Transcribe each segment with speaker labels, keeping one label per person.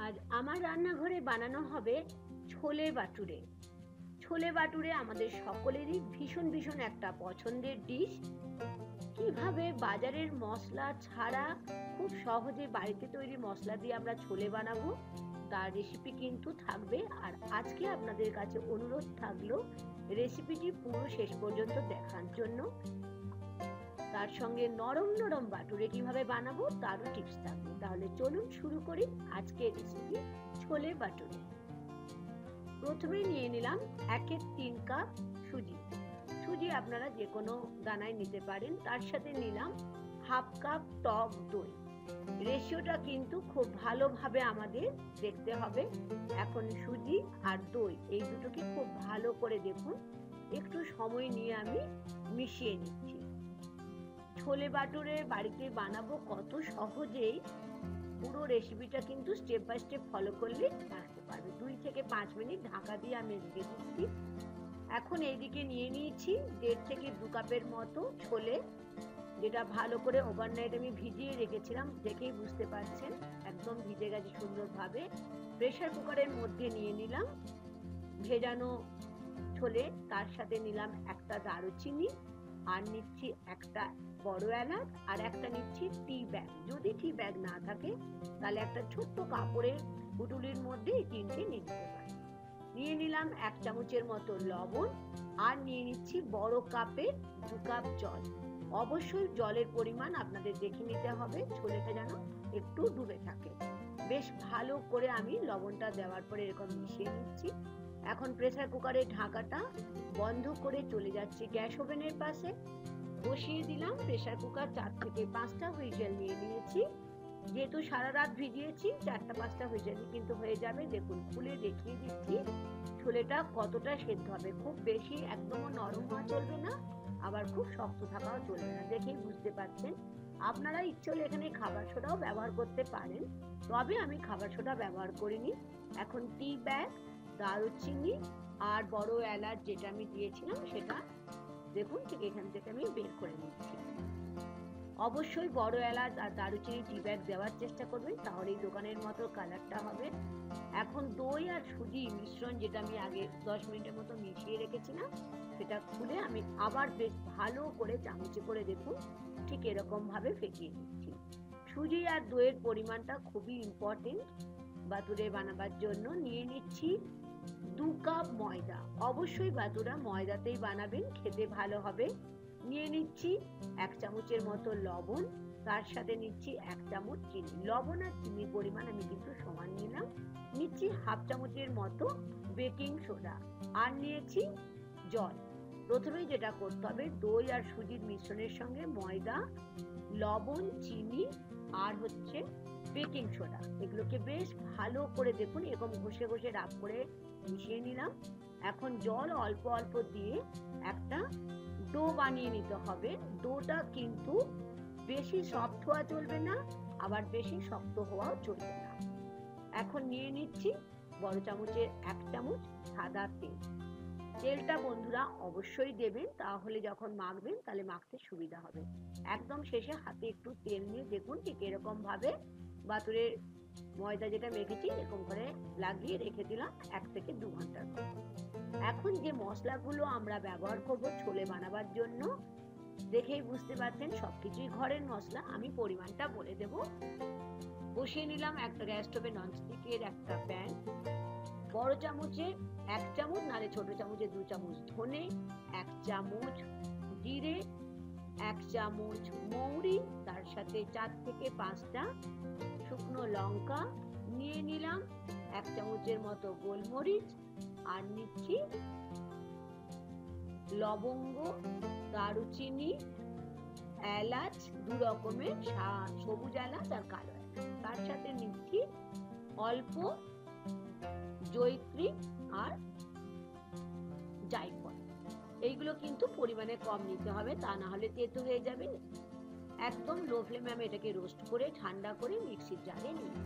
Speaker 1: আজ আমার রান্নাঘরে বানানো হবে ছোলে বাটুরে। ছোলে বাটুরে আমাদের সকলেরই ভীষণ ভীষণ একটা পছন্দের ডিশ। কিভাবে বাজারের মশলা ছাড়া খুব সহজে বাড়িতে তৈরি মশলা দিয়ে আমরা ছোলে বানাবো তার রেসিপি কিন্তু থাকবে। আর আজকে আপনাদের কাছে অনুরোধ থাকলো রেসিপিটি পুরো শেষ পর্যন্ত দেখার জন্য। তার সঙ্গে নরম নরম বাটুরে কিভাবে বানাবো তারও টিপস থাকবে। তাহলে চলুন শুরু করি আজকের রেসিপি ছোলে বাটুরে। প্রথমে নিয়ে নিলাম 1/3 কাপ সুজি। সুজি আপনারা যে কোনো দানায় নিতে পারেন। তার সাথে নিলাম 1/2 কাপ টক দই। রেশিওটা কিন্তু খুব ভালোভাবে আমাদের দেখতে হবে। এখন সুজি আর দই এই দুটোকে খুব ভালো করে দেখুন একটু সময় নিয়ে আমি মিশিয়ে নিচ্ছি। ছোলে বাটুরে বাড়িতে বানাবো কত সহজেই, পুরো রেসিপিটা কিন্তু স্টেপ বাই স্টেপ ফলো করলে বানাতে পারবে। 2 থেকে 5 মিনিট ঢাকা দিয়ে আমি রেখে দিচ্ছি। এখন এইদিকে নিয়ে নিয়েছি 1.5 থেকে 2 কাপের মতো ছোলে, যেটা ভালো করে ওভারনাইট আমি ভিজিয়ে রেখেছিলাম। দেখেই বুঝতে পারছেন একদম ভিজে গেছে সুন্দরভাবে। প্রেসার কুকারের মধ্যে নিয়ে নিলাম ভেজানো ছোলে, তার সাথে নিলাম একটা দারুচিনি, আর নিচ্ছি একটা বড় এলাচ, আর একটা নিচ্ছি টি ব্যাগ। যদি টি ব্যাগ না থাকে তাহলে একটা ছোট্ট কাপড়ের পুটুলির মধ্যে এই তিনটে নিয়ে নিতে পারি। নিয়ে নিলাম 1 চামচের মতো লবণ, আর নিয়ে নিচ্ছি বড় কাপের 2 কাপ জল। অবশ্যই জলের পরিমাণ আপনাদের দেখে নিতে হবে, ছোলেটা যেন একটু ডুবে থাকে। বেশ ভালো করে আমি লবণটা দেওয়ার পরে এরকম মিশিয়ে নিচ্ছি। এখন প্রেসার কুকারের ঢাকাটা বন্ধ করে চলে যাচ্ছি গ্যাস ওভেনের পাশে। বসিয়ে দিলাম প্রেসার কুকার। 4 থেকে 5টা হুইসেল নিয়ে নিয়েছি। যেহেতু সারা রাত ভিজিয়েছি 4টা 5টা হুইসেল কিন্তু হয়ে যাবে। দেখুন খুলে দেখিয়ে দিচ্ছি ছোলেটা কতটা সেদ্ধ হবে। খুব বেশি একদমও নরম হওয়া চলবে না, আবার খুব শক্ত থাকাও চলবে না। দেখেই বুঝতে পারছেন। আপনারা ইচ্ছে হলে এখানে খাবার সোডাও ব্যবহার করতে পারেন, তবে আমি খাবার সোডা ব্যবহার করিনি। এখন টি ব্যাগ, দারুচিনি আর বড় এলাচ যেটা আমি দিয়েছিলাম সেটা দেখুন ঠিক এখান থেকে আমি বের করে নিচ্ছি। অবশ্যই বড় এলাচ আর দারুচিনি টি ব্যাগ দেওয়ার চেষ্টা করবেন, তাহলে এই দোকানের মতো কালারটা হবে। এখন দই আর সুজি মিশ্রণ যেটা আমি আগে 10 মিনিটের মতো মিশিয়ে রেখেছিলাম সেটা খুলে আমি আবার বেশ ভালো করে চামচে করে দেখুন ঠিক এরকম ভাবে ফেটিয়ে নিচ্ছি। সুজি আর দইয়ের পরিমাণটা খুবই ইম্পর্টেন্ট বাতুরে বানাবার জন্য। নিয়ে নিচ্ছি 2 কাপ ময়দা। অবশ্যই বাতুরা ময়দাতেই বানাবেন, খেতে ভালো হবে। নিয়ে নিচ্ছি 1 চামচের মতো লবণ, তার সাথে নিচ্ছি 1 চামচ চিনি। লবণ আর চিনির পরিমাণ আমি কিন্তু সমান নিলাম। নিচ্ছি 1/2 চামচের মতো বেকিং সোডা, আর নিয়েছি জল। প্রথমেই যেটা করতে হবে, দই আর সুজির মিশ্রণের সঙ্গে ময়দা, লবণ, চিনি আর হচ্ছে বেকিং সোডা, এগুলোকে বেশ ভালো করে দেখুন এরকম ঘষে ঘষে রাব করে মিশিয়ে নিলাম। এখন জল অল্প অল্প দিয়ে একটা ডো বানিয়ে নিতে হবে। ডোটা কিন্তু বেশি সফট হওয়া চলবে না, আবার বেশি শক্ত হওয়াও চলবে না। এখন নিয়ে নিচ্ছি বড় চামচের 1 চামচ সাদা তেল। তেলটা বন্ধুরা অবশ্যই দেবেন, তাহলে যখন মাখবেন তাহলে মাখতে সুবিধা হবে। একদম শেষে হাতে একটু তেল নিয়ে দেখুন ঠিক এরকম ভাবে বাতুরের ময়দা যেটা মেখেছি এরকম করে লাগিয়ে রেখে দিলাম 1 থেকে 2 ঘন্টার মতো। এখন যে মশলাগুলো আমরা ব্যবহার করব ছোলে বানাবার জন্য, দেখেই বুঝতে পারছেন সবকিছুই ঘরের মশলা। আমি পরিমাণটা বলে দেব। বসিয়ে নিলাম একটা গ্যাস স্টোভে ননস্টিকের একটা প্যান। বড় চামচে 1 চামচ, নালে ছোট চামচে 2 চামচ ধনে, 1 চামচ জিরে, 1 চামচ মৌরি, তার সাথে 4 থেকে 5টা শুকনো লঙ্কা নিয়ে নিলাম, 1 চামচের মতো গোলমরিচ, আর নিচ্ছি লবঙ্গ, দারুচিনি, এলাচ 2 রকমের, সবুজ এলাচ আর কালো এলাচ। তার সাথে নিচ্ছি অল্প জয়িত্রী আর জায়ফল। এইগুলো কিন্তু পরিমাণে কম নিতে হবে, তা না হলে তেতো হয়ে যাবে। একদম লো ফ্লেমে আমি এটাকে রোস্ট করে ঠান্ডা করে মিক্সির জারে নিয়ে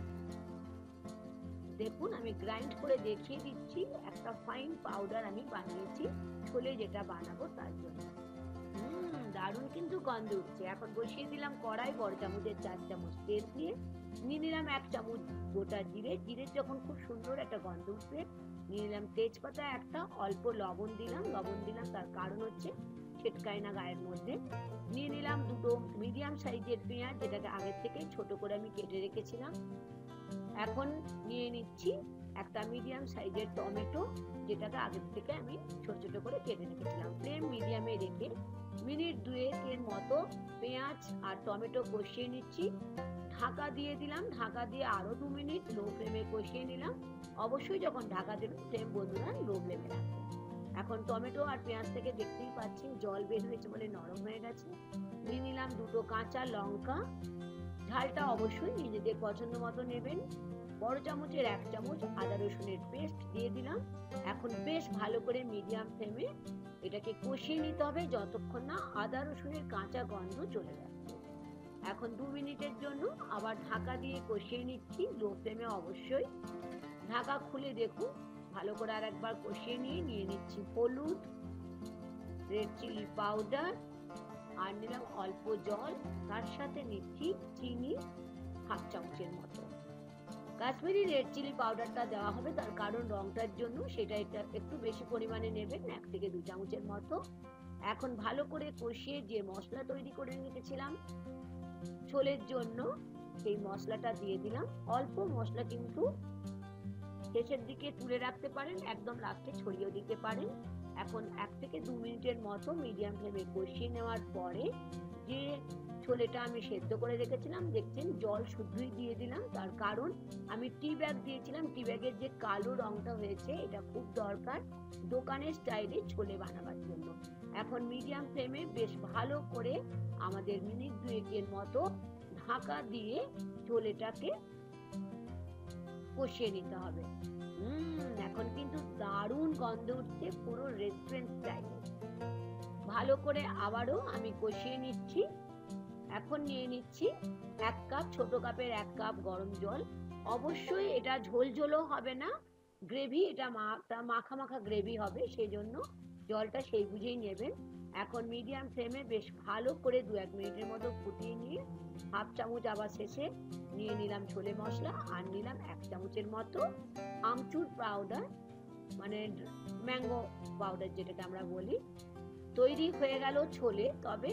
Speaker 1: দেখুন আমি গ্রাইন্ড করে দেখিয়ে দিচ্ছি। একটা ফাইন পাউডার আমি বানিয়েছি ছোলে যেটা বানাবো তার জন্য। দারুণ কিন্তু গন্ধ উঠছে। এখন বসিয়ে দিলাম কড়াই, বড় চামচের 4 চামচ তেল দিয়ে নিয়ে নিলাম 1 চামচ গোটা জিরে, জিরের যখন খুব সুন্দর একটা গন্ধ উঠবে নিয়ে নিলাম তেজপাতা একটা, অল্প লবণ দিলাম, তার কারণ হচ্ছে ছিটকায় না গায়ের মধ্যে। নিয়ে নিলাম দুটো মিডিয়াম সাইজের পেঁয়াজ, যেটাকে আগের থেকে ছোট করে আমি কেটে রেখেছিলাম। এখন নিয়ে নিচ্ছি একটা মিডিয়াম সাইজের টমেটো, যেটাকে আগের থেকে আমি ছোট ছোট করে কেটে রেখেছিলাম। ফ্লেম মিডিয়ামে রেখে মিনিট 2 মতো পেঁয়াজ আর টমেটো কষিয়ে নিচ্ছি। ঢাকা দিয়ে দিলাম, ঢাকা দিয়ে আরো 2 মিনিট লো ফ্লেমে কষিয়ে নিলাম। অবশ্যই যখন ঢাকা দেবেন ফ্লেম বন্ধুরা লো ফ্লেমে রাখবেন। এখন টমেটো আর পেঁয়াজ থেকে দেখতেই পাচ্ছেন জল বের হয়েছে বলে নরম হয়ে গেছে। নিয়ে নিলাম দুটো কাঁচা লঙ্কা, ঝালটা অবশ্যই নিজেদের পছন্দ মতো নেবেন। বড় চামচের 1 চামচ আদা রসুনের পেস্ট দিয়ে দিলাম। এখন বেশ ভালো করে মিডিয়াম ফ্লেমে এটাকে কষিয়ে নিতে হবে যতক্ষণ না আদা রসুনের কাঁচা গন্ধ চলে যাচ্ছে। এখন 2 মিনিটের জন্য আবার ঢাকা দিয়ে কষিয়ে নিচ্ছি লো ফ্লেমে অবশ্যই। ঢাকা খুলে দেখুন ভালো করে আর একবার কষিয়ে নিয়ে নিচ্ছি হলুদ, রেড চিলি পাউডার আর নিলাম অল্প জল, তার সাথে নিচ্ছি চিনি 1/2 চামচের মতো। কাশ্মীরি রেড চিলি পাউডারটা দেওয়া হবে তার কারণ রংটার জন্য, সেটা একটু বেশি পরিমাণে নেবেন, 1 থেকে 2 চামচের মতো। এখন ভালো করে কষিয়ে যে মশলা তৈরি করে রেখেছিলাম ঝোলের জন্য সেই মশলাটা দিয়ে দিলাম। অল্প মশলা কিন্তু শেষের দিকে তুলে রাখতে পারেন, একদম লাস্টে ছড়িয়ে দিতে পারেন। এখন 1 থেকে 2 মিনিটের মতো মিডিয়াম ফ্লেমে কষিয়ে নেওয়ার পরে যে ছোলেটা আমি সেদ্ধ করে রেখেছিলাম দেখছেন জল শুদ্ধই দিয়ে দিলাম, তার কারণ আমি টি ব্যাগ দিয়েছিলাম। টি ব্যাগের যে কালো রংটা হয়েছে এটা খুব দরকার দোকানের স্টাইলে ছোলে বানাবার জন্য। এখন মিডিয়াম ফ্লেমে বেশ ভালো করে আমাদের মিনিট 2 মতো ঢাকা দিয়ে ছোলেটাকে কষিয়ে নিতে হবে। এখন কিন্তু দারুণ গন্ধ উঠছে পুরো রেস্টুরেন্ট স্টাইলে। ভালো করে আবারও আমি কষিয়ে নিচ্ছি। এখন নিয়ে নিচ্ছি 1 কাপ, ছোট কাপের 1 কাপ গরম জল। অবশ্যই এটা ঝোল ঝোলও হবে না, গ্রেভি, এটা মাখা মাখা গ্রেভি হবে, সেই জন্য জলটা সেই বুঝেই নেবেন। এখন মিডিয়াম ফ্লেমে বেশ ভালো করে 2-1 মিনিটের মতো ফুটিয়ে নিয়ে 1/2 চামচ আবার শেষে নিয়ে নিলাম ছোলে মশলা আর নিলাম 1 চামচের মতো আমচুর পাউডার, মানে ম্যাঙ্গো পাউডার যেটাকে আমরা বলি। তৈরি হয়ে গেল ছোলে। তবে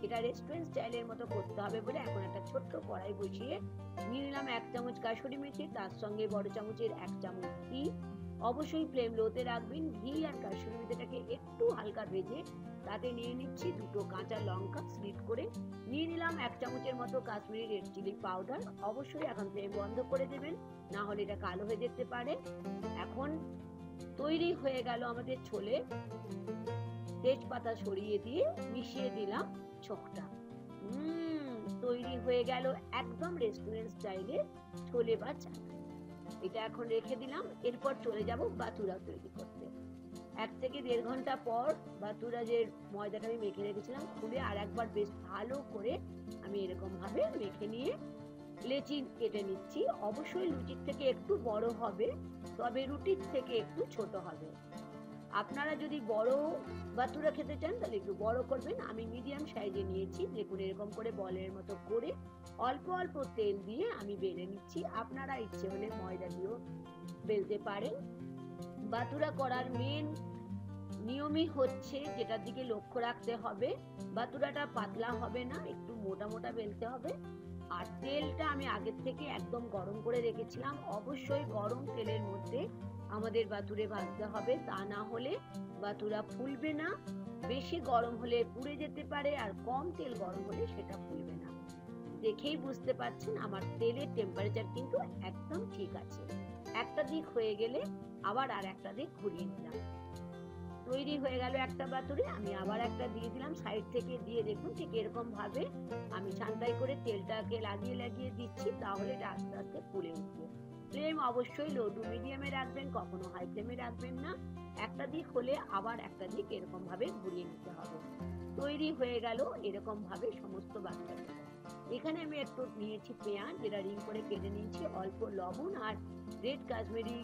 Speaker 1: এটা রেস্টুরেন্ট স্টাইলের মতো করতে হবে বলে এখন একটা ছোট্ট কড়াই বসিয়ে নিয়ে নিলাম 1 চামচ কাসুরি মেথি, তার সঙ্গে বড় চামচের 1 চামচ ঘি। অবশ্যই ফ্লেম লোতে রাখবেন। ঘি আর কাসুরি মেথিটাকে একটু হালকা ভেজে তাতে নিয়ে নিচ্ছি দুটো কাঁচা লঙ্কা স্লিট করে। নিয়ে নিলাম 1 চামচের মতো কাশ্মীরি রেড চিলি পাউডার। অবশ্যই এখন ফ্লেম বন্ধ করে দেবেন, না হলে এটা কালো হয়ে যেতে পারে। এখন তৈরি হয়ে গেল আমাদের ছোলে। তেজপাতা ছড়িয়ে দিয়ে মিশিয়ে দিলাম ছোকটা। তৈরি হয়ে গেল একদম রেস্টুরেন্ট স্টাইলে ছোলে বা চানা। এটা এখন রেখে দিলাম। এরপর চলে যাব বাতুরা তৈরি করতে। 1 থেকে 1.5 ঘন্টা পর বাতুরা যে ময়দাটা আমি মেখে রেখেছিলাম খুলে আর একবার বেশ ভালো করে আমি এরকম ভাবে মেখে নিয়ে লেচি কেটে নিচ্ছি। অবশ্যই লুচির থেকে একটু বড় হবে, তবে রুটির থেকে একটু ছোট হবে। আপনারা যদি বড় বাতুরা খেতে চান তাহলে একটু বড় করবেন। আমি মিডিয়াম সাইজে নিয়েছি, দেখুন এরকম করে বলের মতো করে অল্প অল্প তেল দিয়ে আমি বেলে নিচ্ছি। আপনারা ইচ্ছে হলে ময়দা দিয়েও বেলতে পারেন। বাতুরা করার মেন নিয়মই হচ্ছে, যেটার দিকে লক্ষ্য রাখতে হবে, বাতুরাটা পাতলা হবে না, একটু মোটা মোটা বেলতে হবে। আর তেলটা আমি আগের থেকে একদম গরম করে রেখেছিলাম। অবশ্যই গরম তেলের মধ্যে আমাদের বাতুরে ভাজতে হবে, তা না হলে বাতুরা ফুলবে না। বেশি গরম হলে পুড়ে যেতে পারে, আর কম তেল গরম হলে সেটা ফুলবে না। দেখেই বুঝতে পারছেন আমার তেলের টেম্পারেচার কিন্তু একদম ঠিক আছে। একটা দিক হয়ে গেলে আবার আর একটা দিক ঘুরিয়ে নিলাম। তৈরি হয়ে গেল একটা বাতুরে। আমি আবার একটা দিয়ে দিলাম, সাইড থেকে দিয়ে দেখুন ঠিক এরকম ভাবে আমি ছান্তাই করে তেলটাকে লাগিয়ে লাগিয়ে দিচ্ছি, তাহলে এটা আস্তে আস্তে ফুলে উঠবে। ফ্লেম অবশ্যই লো টু মিডিয়ামে রাখবেন, কখনো হাই ফ্লেমে রাখবেন না। একটা দিক হলে আবার একটা দিক এরকম ভাবে ঘুরিয়ে নিতে হবে। তৈরি হয়ে গেল এরকম ভাবে সমস্ত বাচ্চাগুলো। এখানে আমি একটু নিয়েছি পেঁয়াজ, যেটা রিং করে কেটে নিয়েছি, অল্প লবণ আর রেড কাশ্মীরি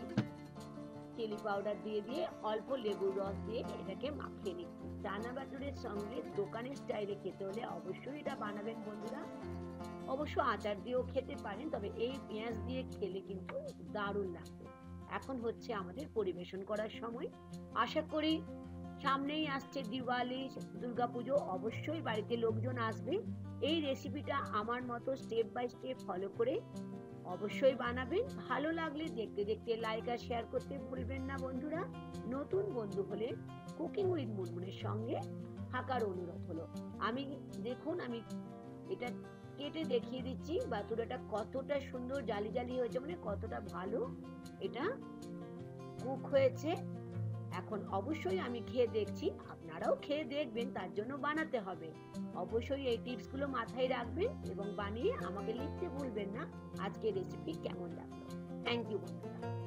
Speaker 1: চিলি পাউডার দিয়ে দিয়ে অল্প লেবুর রস দিয়ে এটাকে মাখিয়ে নিচ্ছি। চানা বাটুরের সঙ্গে দোকানের স্টাইলে খেতে হলে অবশ্যই এটা বানাবেন বন্ধুরা। অবশ্য আচার দিয়েও খেতে পারেন, তবে এই পেঁয়াজ দিয়ে খেলে কিন্তু দারুণ লাগবে। এখন হচ্ছে আমাদের পরিবেশন করার সময়। আশা করি সামনেই আসছে দিওয়ালি, দুর্গাপুজো, অবশ্যই বাড়িতে লোকজন আসবে। এই রেসিপিটা আমার মতো স্টেপ বাই স্টেপ ফলো করে অবশ্যই বানাবেন। ভালো লাগলে দেখতে দেখতে লাইক আর শেয়ার করতে ভুলবেন না বন্ধুরা। নতুন বন্ধু হলে কুকিং উইথ মুনমুনের সঙ্গে থাকার অনুরোধ হলো। দেখুন আমি এটা কেটে দেখিয়ে দিচ্ছি বাতুড়াটা কতটা সুন্দর জালি জালি হয়েছে, মানে কতটা ভালো এটা কুক হয়েছে। এখন অবশ্যই আমি খেয়ে দেখছি, আপনারাও খেয়ে দেখবেন, তার জন্য বানাতে হবে। অবশ্যই এই টিপসগুলো মাথায় রাখবেন এবং বানিয়ে আমাকে লিখতে ভুলবেন না আজকের রেসিপি কেমন লাগলো। থ্যাংক ইউ বন্ধুরা।